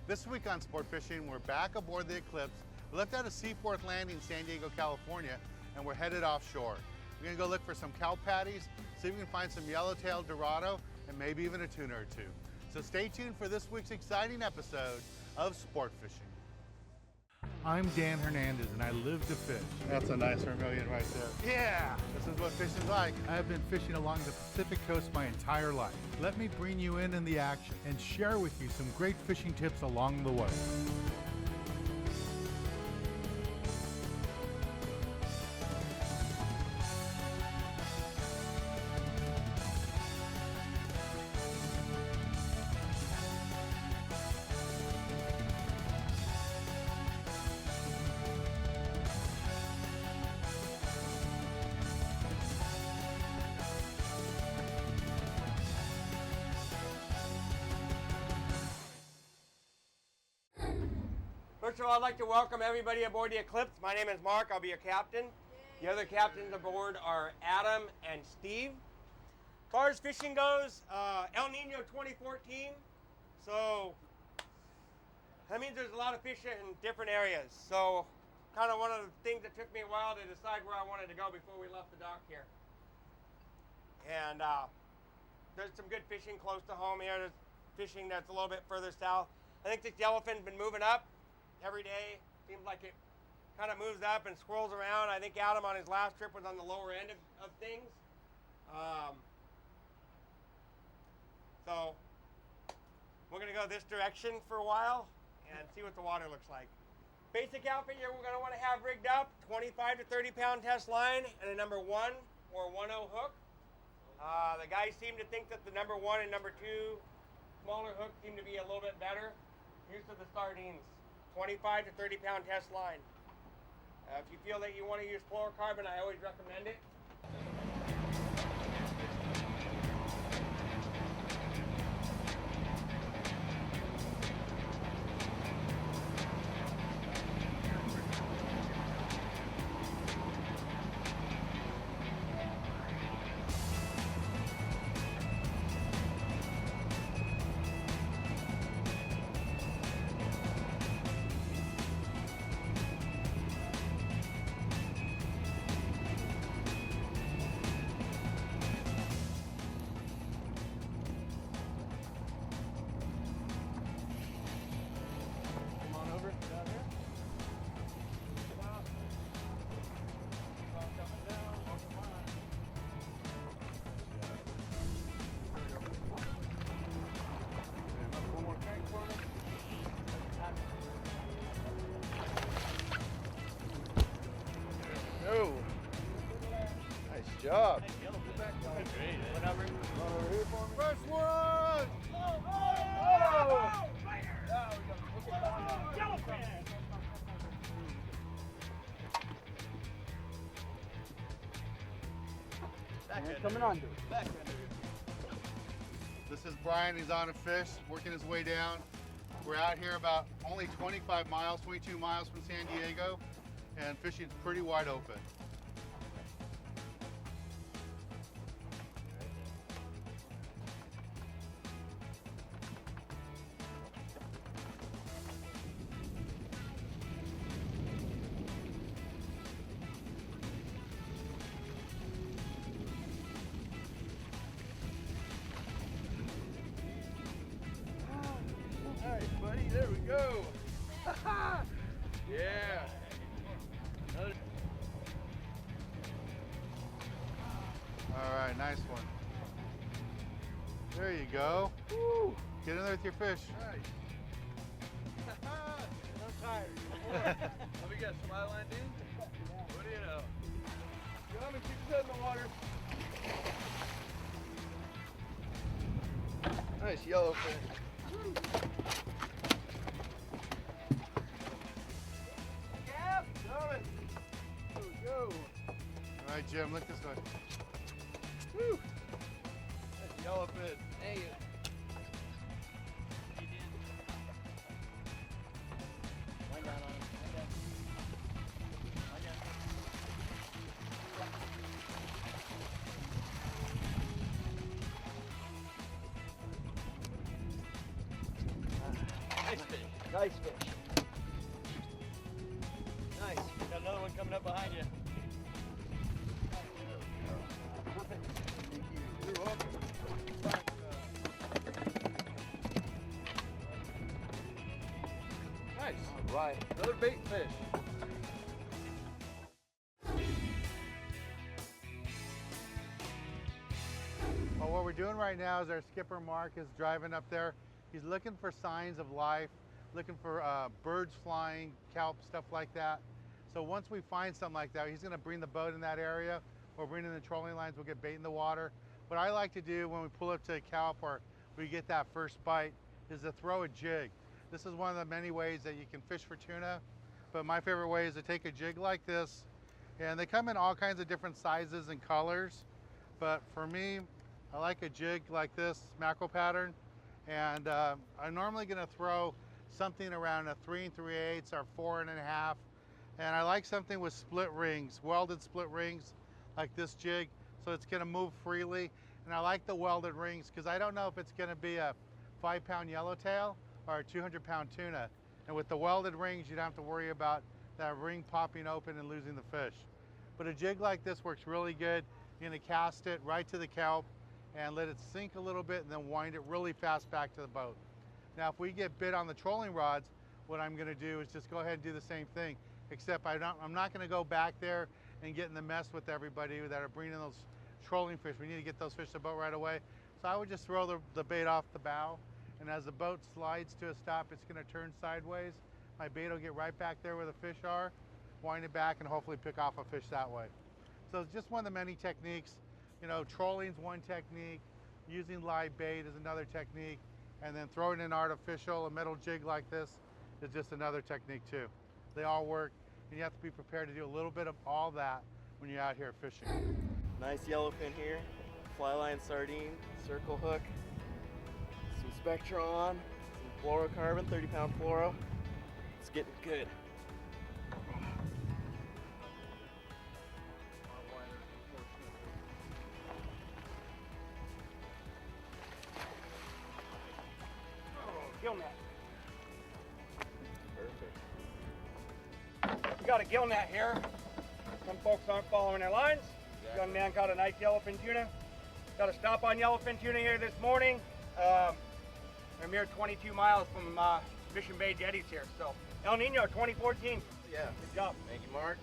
This week on Sport Fishing, we're back aboard the Eclipse. We left out of Seaport Landing, San Diego, California, and we're headed offshore. We're gonna go look for some kelp patties, see if we can find some yellowtail, dorado, and maybe even a tuna or two. So stay tuned for this week's exciting episode of Sport Fishing. I'm Dan Hernandez and I live to fish. That's a nice vermilion right there. Yeah, this is what fishing's like. I have been fishing along the Pacific coast my entire life. Let me bring you in the action and share with you some great fishing tips along the way. First of all, I'd like to welcome everybody aboard the Eclipse. My name is Mark. I'll be your captain. Yay. The other captains aboard are Adam and Steve. As far as fishing goes, El Niño 2014. So that means there's a lot of fish in different areas. So kind of one of the things that took me a while to decide where I wanted to go before we left the dock here. And there's some good fishing close to home here. There's fishing that's a little bit further south. I think this yellowfin's been moving up every day. Seems like it kind of moves up and swirls around. I think Adam on his last trip was on the lower end of things. So we're gonna go this direction for a while and see what the water looks like. Basic outfit here we're gonna wanna have rigged up, 25 to 30 pound test line and a number 1 or 1.0 hook. The guys seem to think that the number 1 and number 2 smaller hooks seem to be a little bit better. Here's to the sardines. 25 to 30 pound test line. If you feel that you want to use fluorocarbon, I always recommend it. Oh, nice job. Great. What number? Run over here for me. First one! Yellowfin! Coming on, dude. This is Brian. He's on a fish, working his way down. We're out here about only 25 miles, 22 miles from San Diego, and fishing's pretty wide open. Nice, buddy. There we go. Yeah. All right, nice one. There you go. Woo. Get in there with your fish. Nice. I'm tired. Let me guess, smile line, dude? What do you know? Come and keep your head in the water. Nice yellowfin. Yeah, coming. There we go. All right, Jim, look this way. Woo. Nice yellowfin. Hey, wind down on him. Wind down. Wind down. Nice fish. Nice fish. Nice. Got another one coming up behind you. You're welcome. Nice. All right. Another bait fish. Well, what we're doing right now is our skipper Mark is driving up there. He's looking for signs of life, looking for birds flying, kelp, stuff like that. So once we find something like that, he's going to bring the boat in that area. We'll bring in the trolling lines, we'll get bait in the water. What I like to do when we pull up to a kelp or we get that first bite is to throw a jig. This is one of the many ways that you can fish for tuna, but my favorite way is to take a jig like this, and they come in all kinds of different sizes and colors, but for me, I like a jig like this, mackerel pattern, and I'm normally going to throw something around a 3 3/8 or 4 1/2, and I like something with split rings, welded split rings like this jig, so it's going to move freely. And I like the welded rings because I don't know if it's going to be a 5-pound yellowtail or a 200-pound tuna. And with the welded rings, you don't have to worry about that ring popping open and losing the fish. But a jig like this works really good. You're going to cast it right to the kelp and let it sink a little bit and then wind it really fast back to the boat. Now, if we get bit on the trolling rods, what I'm going to do is just go ahead and do the same thing, except I'm not going to go back there and get in the mess with everybody that are bringing those trolling fish. We need to get those fish to the boat right away. So I would just throw the bait off the bow, and as the boat slides to a stop, it's going to turn sideways. My bait will get right back there where the fish are, wind it back, and hopefully pick off a fish that way. So it's just one of the many techniques. You know, trolling's one technique, using live bait is another technique, and then throwing an artificial, a metal jig like this is just another technique too. They all work, and you have to be prepared to do a little bit of all that when you're out here fishing. Nice yellowfin here, fly line sardine, circle hook, some Spectron, some fluorocarbon, 30-pound fluoro. It's getting good. Gill net. Perfect. We got a gill net here. Some folks aren't following their lines. Young man caught a nice yellowfin tuna. Got a stop on yellowfin tuna here this morning. I'm here 22 miles from Mission Bay jetties here. So El Nino 2014. Yeah. Good job. Thank you, Mark.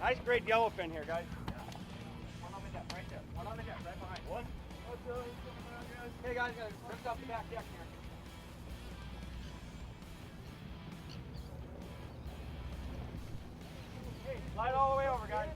Nice great yellowfin here, guys. One on the deck, right there. One on the deck, right behind. One. Hey guys, gotta lift off the back deck here. Hey, slide all the way over, guys.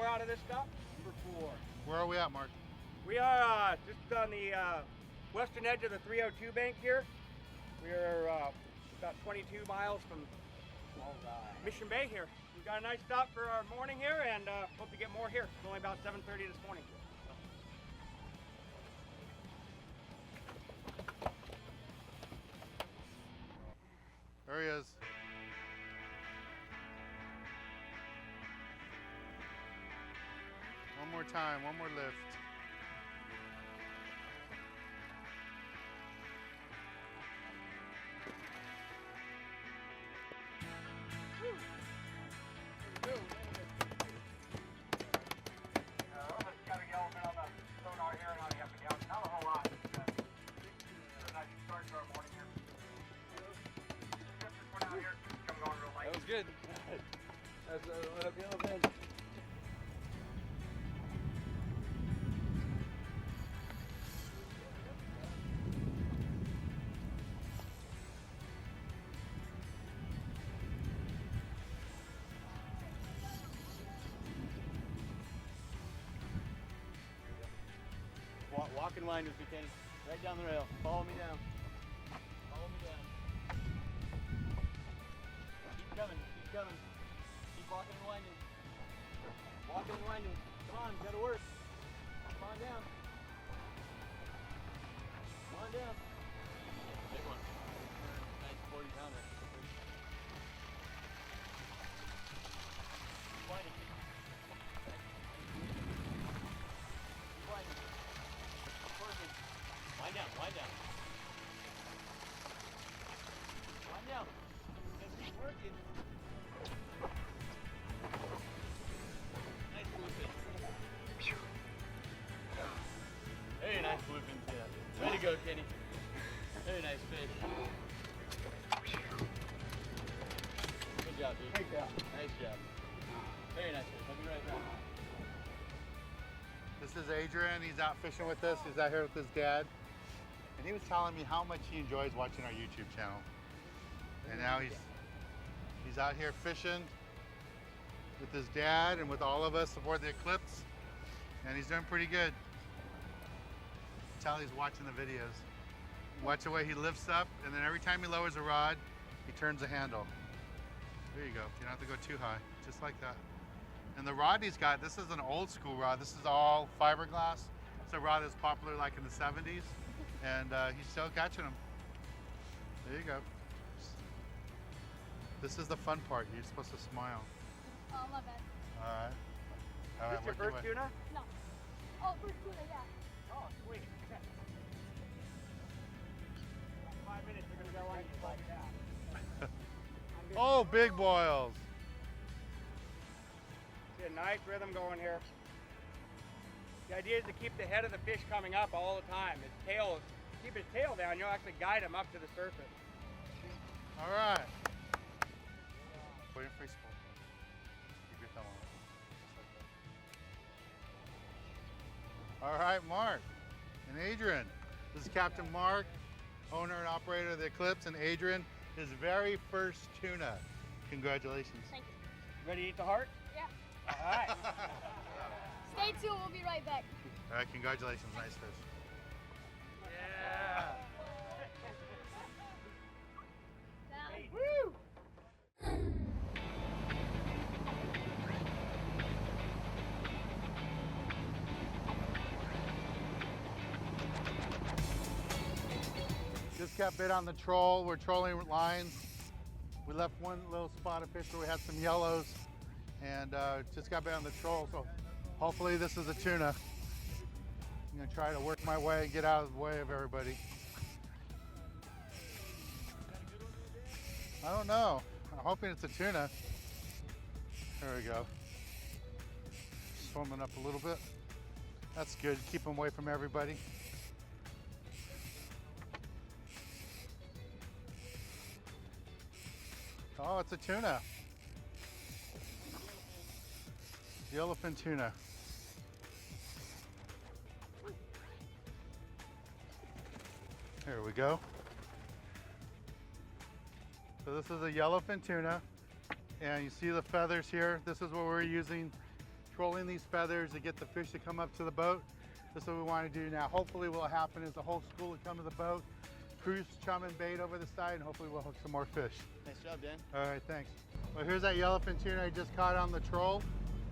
out of this stuff. Number 4. Where are we at, Mark? We are just on the western edge of the 302 bank here. We are about 22 miles from Mission Bay here. We've got a nice stop for our morning here, and hope to get more here. It's only about 7:30 this morning. There he is. One more time, one more lift. Got a yellowfin on the sonar here and on the up and down. Not a whole lot. It's a nice start to our morning here. Just one out here. Come going real light. That was good. That's what up, yellowfin. Walk and wind with me, Kenny. Right down the rail. Follow me down. Follow me down. Keep coming. Keep coming. Keep walking and winding. Walking and winding. Come on, gotta work. Come on down. Come on down. Big one. Nice 40 pounder. Keep winding. Keep winding. Working. Wind down, wind down. Wind down. Just keep working. Nice bluefin. Very nice bluefin, yeah. Way to go, Kenny. Very nice fish. Good job, dude. Great job. Nice job. Very nice fish. I'll be right back. This is Adrian. He's out fishing with us. He's out here with his dad. And he was telling me how much he enjoys watching our YouTube channel. And now he's out here fishing with his dad and with all of us aboard the Eclipse. And he's doing pretty good. Tell he's watching the videos. Watch the way he lifts up, and then every time he lowers a rod, he turns the handle. There you go. You don't have to go too high, just like that. And the rod he's got, this is an old school rod. This is all fiberglass. It's a rod that's popular like in the 70s, and he's still catching them. There you go. This is the fun part. You're supposed to smile. Oh, my bad. All right. All Is this your work first way. tuna? No. Oh, first tuna, yeah. Oh, sweet. 5 minutes, you're gonna go on like that. Oh, big boils. See a nice rhythm going here. The idea is to keep the head of the fish coming up all the time. His tail, keep his tail down, you'll actually guide him up to the surface. All right. Put in free spool. Keep your thumb on it. Just like that. All right, Mark and Adrian. This is Captain Mark, owner and operator of the Eclipse, and Adrian, his very first tuna. Congratulations. Thank you. Ready to eat the heart? Yeah. All right. Stay tuned, we'll be right back. All right, congratulations. Nice fish. Yeah. Down. Woo! Just got bit on the troll. We're trolling lines. We left one little spot of fish where we had some yellows, and just got bit on the troll. So hopefully this is a tuna. I'm gonna try to work my way and get out of the way of everybody. I don't know. I'm hoping it's a tuna. There we go. Swimming up a little bit. That's good. Keep them away from everybody. Oh, it's a tuna. Yellowfin tuna. There we go. So this is a yellowfin tuna, and you see the feathers here. This is what we're using trolling these feathers to get the fish to come up to the boat. That's what we want to do now. Hopefully what will happen is the whole school will come to the boat, cruise, chum, and bait over the side, and hopefully we'll hook some more fish. Nice job, Dan. All right, thanks. Well, here's that yellowfin tuna I just caught on the troll.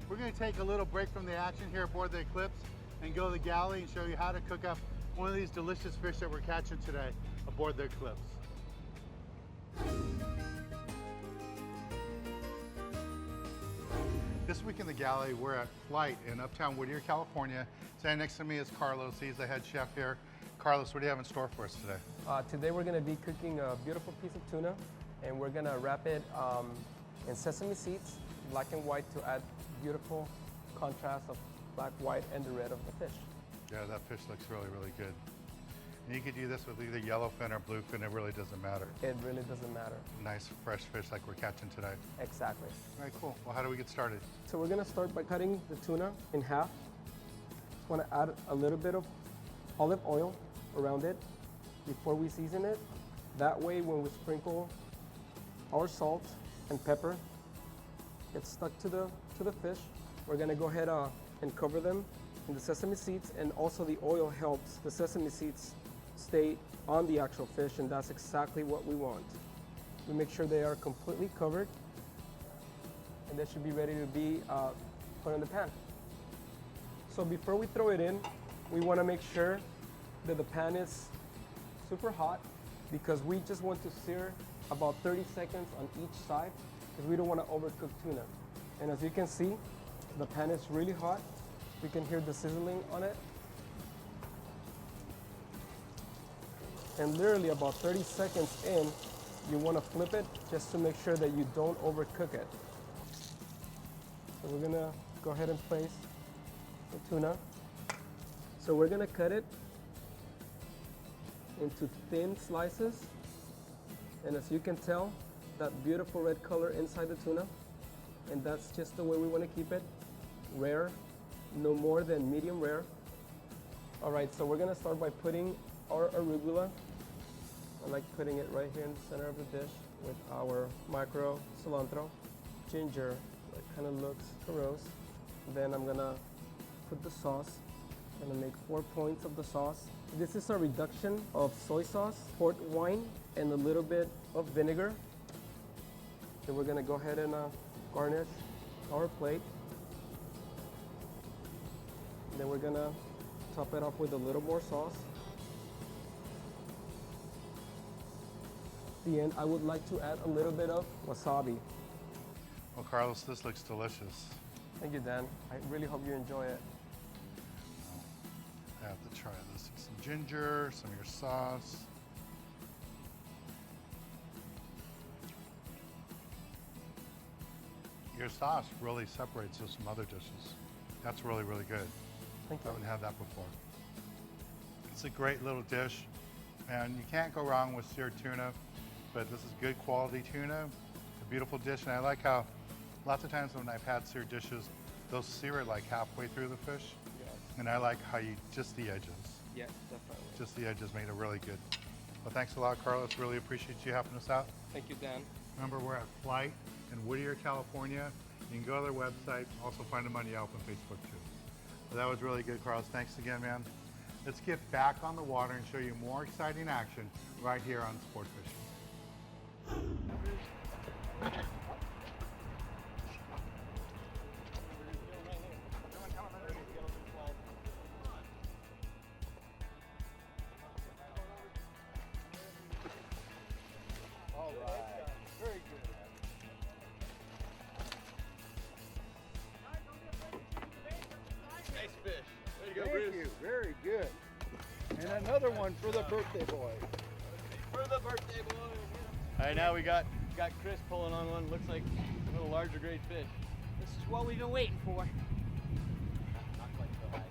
We're going to take a little break from the action here aboard the Eclipse and go to the galley and show you how to cook up one of these delicious fish that we're catching today aboard the Eclipse. This week in the galley, we're at Flight in Uptown Whittier, California. Standing next to me is Carlos. He's the head chef here. Carlos, what do you have in store for us today? Today we're going to be cooking a beautiful piece of tuna, and we're going to wrap it in sesame seeds, black and white, to add beautiful contrast of black, white, and the red of the fish. Yeah, that fish looks really, really good. And you could do this with either yellowfin or bluefin, it really doesn't matter. It really doesn't matter. Nice fresh fish like we're catching today. Exactly. All right, cool. Well, how do we get started? So we're going to start by cutting the tuna in half. Just want to add a little bit of olive oil around it before we season it. That way, when we sprinkle our salt and pepper, it's stuck to the fish. We're going to go ahead and cover them in the sesame seeds, and also the oil helps the sesame seeds stay on the actual fish, and that's exactly what we want. We make sure they are completely covered, and they should be ready to be put in the pan. So before we throw it in, we want to make sure that the pan is super hot, because we just want to sear about 30 seconds on each side, because we don't want to overcook tuna. And as you can see, the pan is really hot. You can hear the sizzling on it. And literally about 30 seconds in, you want to flip it just to make sure that you don't overcook it. So we're gonna go ahead and place the tuna. So we're gonna cut it into thin slices. And as you can tell, that beautiful red color inside the tuna. And that's just the way we want to keep it. Rare, no more than medium rare. All right, so we're gonna start by putting our arugula. I like putting it right here in the center of the dish with our micro cilantro, ginger, that kind of looks gross. Then I'm gonna put the sauce. I'm gonna make 4 points of the sauce. This is a reduction of soy sauce, port wine, and a little bit of vinegar. Then we're gonna go ahead and garnish our plate. Then we're gonna top it off with a little more sauce. At the end, I would like to add a little bit of wasabi. Well, Carlos, this looks delicious. Thank you, Dan. I really hope you enjoy it. I have to try this with some ginger, some of your sauce. Your sauce really separates this from other dishes. That's really, really good. Thank I you. haven't had that before. It's a great little dish, and you can't go wrong with seared tuna, but this is good quality tuna. It's a beautiful dish, and I like how lots of times when I've had seared dishes, they'll sear it like halfway through the fish, and I like how you, just the edges. Yes, definitely. Just the edges made it really good. Well, thanks a lot, Carlos. Really appreciate you helping us out. Thank you, Dan. Remember, we're at Flight in Whittier, California. You can go to their website, also find them on Yelp and Facebook too. Well, that was really good, Carlos. Thanks again, man. Let's get back on the water and show you more exciting action right here on Sport Fishing. All right. Very good. Nice fish. There you go, Bruce. Thank you. Very good. And another one for the birthday boy. For the birthday boy. All right, now we got Chris pulling on one. Looks like a little larger grade fish. This is what we've been waiting for. Not quite so high.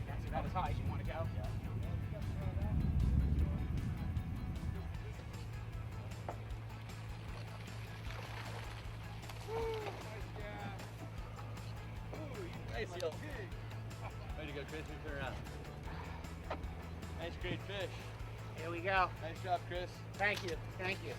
That's about as high as you want to go. Nice deal. Way to go, Chris. You turn around. Nice great fish. Here we go. Nice job, Chris. Thank you. Thank you.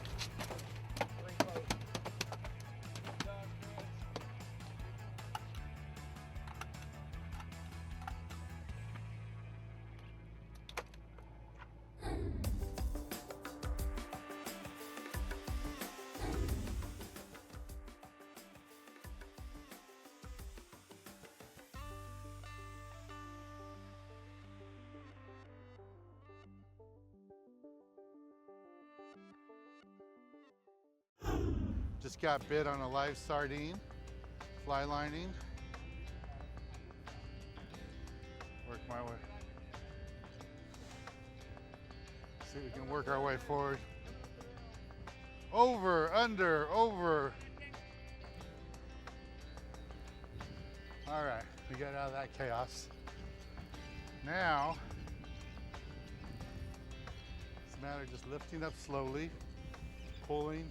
Just got bit on a live sardine, fly lining. Work my way. See if we can work our way forward. Over, under, over. All right, we got out of that chaos. Now, it's a matter of just lifting up slowly, pulling.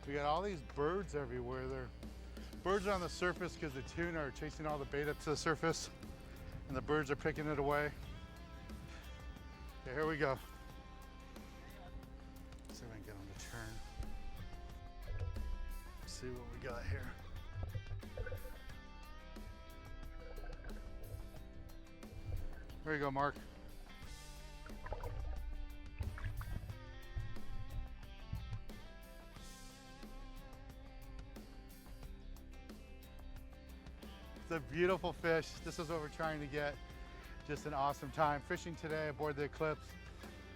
We got all these birds everywhere. Birds are on the surface because the tuna are chasing all the bait up to the surface, and the birds are picking it away. Okay, here we go. See if I can get them to turn. Let's see what we got here. There you go, Mark. It's a beautiful fish. This is what we're trying to get. Just an awesome time fishing today aboard the Eclipse.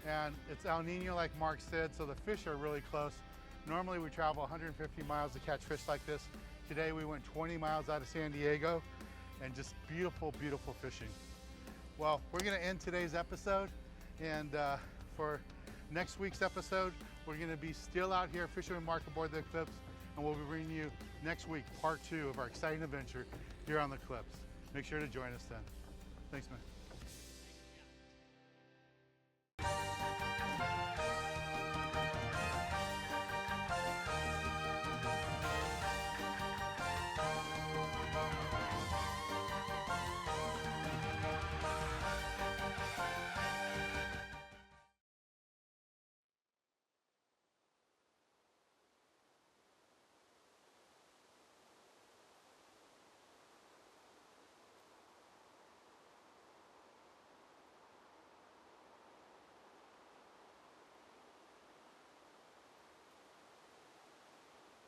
And it's El Nino, like Mark said, so the fish are really close. Normally we travel 150 miles to catch fish like this. Today we went 20 miles out of San Diego, and just beautiful, beautiful fishing. Well, we're gonna end today's episode, and for next week's episode, we're gonna be still out here fishing with Mark aboard the Eclipse, and we'll be bringing you next week, part 2 of our exciting adventure here on the Eclipse. Make sure to join us then. Thanks, man.